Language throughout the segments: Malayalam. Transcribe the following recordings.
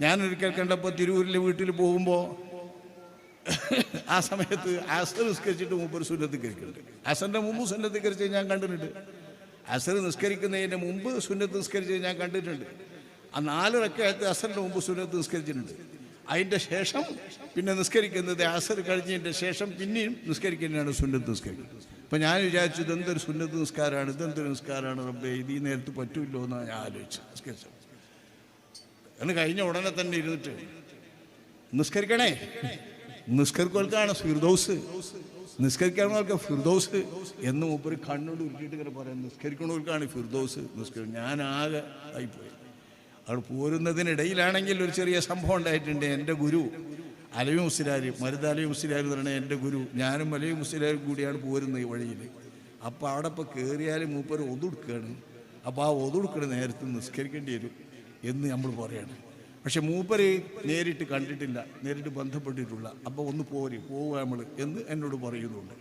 ഞാനൊരിക്കൽ കണ്ടപ്പോൾ തിരൂരിലെ വീട്ടിൽ പോകുമ്പോൾ ആ സമയത്ത് അസർ നിസ്കരിച്ചിട്ട് മൂപ്പർ സുന്നത്തിക്കരിക്കുന്നുണ്ട്. അസറിൻ്റെ മുമ്പ് സുന്നത്തിക്കരിച്ച് ഞാൻ കണ്ടിട്ടുണ്ട്. അസർ നിസ്കരിക്കുന്നതിന് മുമ്പ് സുന്നത്ത് നിസ്കരിച്ചത് ഞാൻ കണ്ടിട്ടുണ്ട്. ആ 4 റക്അത്ത് അസറിൻ്റെ മുമ്പ് സുന്നത്ത് നിസ്കരിച്ചിട്ടുണ്ട്. അതിൻ്റെ ശേഷം പിന്നെ നിസ്കരിക്കുന്നത് അസർ കഴിഞ്ഞതിൻ്റെ ശേഷം പിന്നെയും നിസ്കരിക്കുന്നതാണ് സുന്നത്ത് നിസ്കരിക്കുന്നത്. അപ്പം ഞാൻ വിചാരിച്ചു ഇതെന്തൊരു സുന്നത്ത് നിസ്കാരമാണ്, ഇതെന്തൊരു നിസ്കാരമാണ് റബ്ബേ, ഇത് ഈ നേരത്ത് പറ്റൂല്ലോ എന്നാണ് ഞാൻ ആലോചിച്ചു നിസ്കരിച്ചത്. എന്ന് കഴിഞ്ഞ ഉടനെ തന്നെ ഇരുന്നിട്ട് നിസ്കരിക്കണേ, നിസ്കരിക്കൽക്കാണ് ഫിർദൗസ്, നിസ്കരിക്കണവർക്ക് ഫിർദൗസ് എന്ന് മൂപ്പര് കണ്ണോട് ഉരുട്ടിയിട്ട് ഇങ്ങനെ പറയാം, നിസ്കരിക്കണവർക്കാണ് ഫിർദൗസ് നിസ്കരിക്കും. ഞാൻ ആകെ ആയിപ്പോയി. അവിടെ പോരുന്നതിനിടയിലാണെങ്കിൽ ഒരു ചെറിയ സംഭവം ഉണ്ടായിട്ടുണ്ട്. എൻ്റെ ഗുരു അലവി മുസ്ലിയാർ, മരുത് അലവി മുസ്ലിയാർ എന്ന് പറഞ്ഞാൽ എൻ്റെ ഗുരു, ഞാനും അലവി മുസ്ലിയാരും കൂടിയാണ് പോരുന്നത് ഈ വഴിയിൽ. അപ്പോൾ അവിടെ ഇപ്പോൾ കയറിയാൽ മൂപ്പര് ഒതുടുക്കുകയാണ്. അപ്പോൾ ആ ഒതുടുക്കണ നേരത്ത് നിസ്കരിക്കേണ്ടി വരും എന്ന് നമ്മൾ പറയാണ്. പക്ഷെ മൂപ്പര് നേരിട്ട് കണ്ടിട്ടില്ല, നേരിട്ട് ബന്ധപ്പെട്ടിട്ടുള്ള. അപ്പോൾ ഒന്ന് പോവുക നമ്മൾ എന്ന് എന്നോട് പറയുന്നുണ്ട്.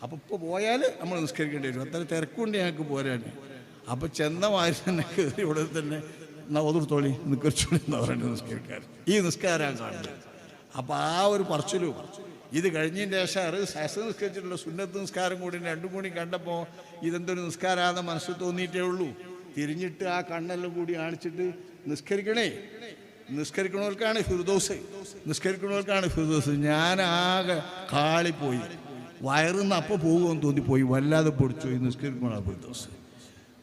അപ്പോൾ ഇപ്പോൾ പോയാൽ നമ്മൾ നിസ്കരിക്കേണ്ടി വരും, അത്ര തിരക്കുണ്ട് ഞങ്ങൾക്ക് പോരാൻ. അപ്പോൾ ചെന്ന മാതിരി തന്നെ കയറി ഇവിടെ തന്നെ ഒതുർത്തോളി നിസ്കരിച്ചോളി എന്ന് പറയുന്നത് നിസ്കരിക്കാൻ. ഈ നിസ്കാരം കാണുന്നത്. അപ്പോൾ ആ ഒരു പറച്ചിലും ഇത് കഴിഞ്ഞതിൻ്റെ ശേഷം സഹസ് നിസ്കരിച്ചിട്ടുള്ള സുന്നത്ത് നിസ്കാരം കൂടി രണ്ടും കൂടി കണ്ടപ്പോൾ ഇതെന്തൊരു നിസ്കാരമാണെന്ന് മനസ്സിൽ തോന്നിയിട്ടേ ഉള്ളൂ. തിരിഞ്ഞിട്ട് ആ കണ്ണെല്ലാം കൂടി കാണിച്ചിട്ട് നിസ്കരിക്കണേ, നിസ്കരിക്കണവർക്കാണ് ഫിർദൗസ്, നിസ്കരിക്കണവർക്കാണ് ഫിർദൗസ്. ഞാനാകെ കാളിപ്പോയി, വയറുന്ന് അപ്പോൾ പോകുമെന്ന് തോന്നിപ്പോയി, വല്ലാതെ പൊടിച്ചു ഈ നിസ്കരിക്കണ ഫിർദൗസ്.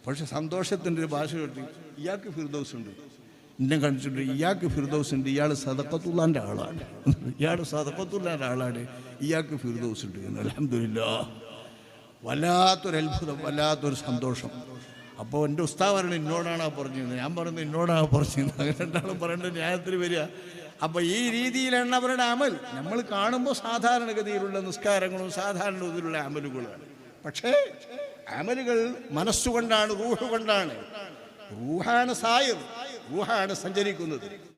പക്ഷെ സന്തോഷത്തിൻ്റെ ഒരു ഭാഷ കേട്ടി, ഇയാൾക്ക് ഫിർദൗസ് ഉണ്ട്, എന്നെ കണ്ടിട്ടുണ്ട്, ഇയാൾക്ക് ഫിർദൗസ് ഉണ്ട്, ഇയാൾ സദഖത്തുള്ളാൻ്റെ ആളാണ്, ഇയാൾ സദഖത്തുള്ളാൻ്റെ ആളാണ്, ഇയാൾക്ക് ഫിർദൗസ് ഉണ്ട് എന്ന്. അൽഹംദുലില്ലാഹ്, വല്ലാത്തൊരു അത്ഭുതം, വല്ലാത്തൊരു സന്തോഷം. അപ്പോൾ എൻ്റെ ഉസ്താദ് പറയണത് എന്നോടാണ് പറഞ്ഞത്, ഞാൻ പറയുന്നത് എന്നോടാണ് പറഞ്ഞത്. അങ്ങനെ രണ്ടാളും പറയേണ്ട ന്യായത്തിൽ വരിക. അപ്പോൾ ഈ രീതിയിലാണ് അവരുടെ അമൽ. നമ്മൾ കാണുമ്പോൾ സാധാരണഗതിയിലുള്ള നിസ്കാരങ്ങളും സാധാരണ ഇതിലുള്ള അമലുകളാണ്. പക്ഷേ അമലുകൾ മനസ്സുകൊണ്ടാണ്, റൂഹ് കൊണ്ടാണ്. റൂഹാണ് സായിർ, റൂഹാണ് സഞ്ചരിക്കുന്നത്.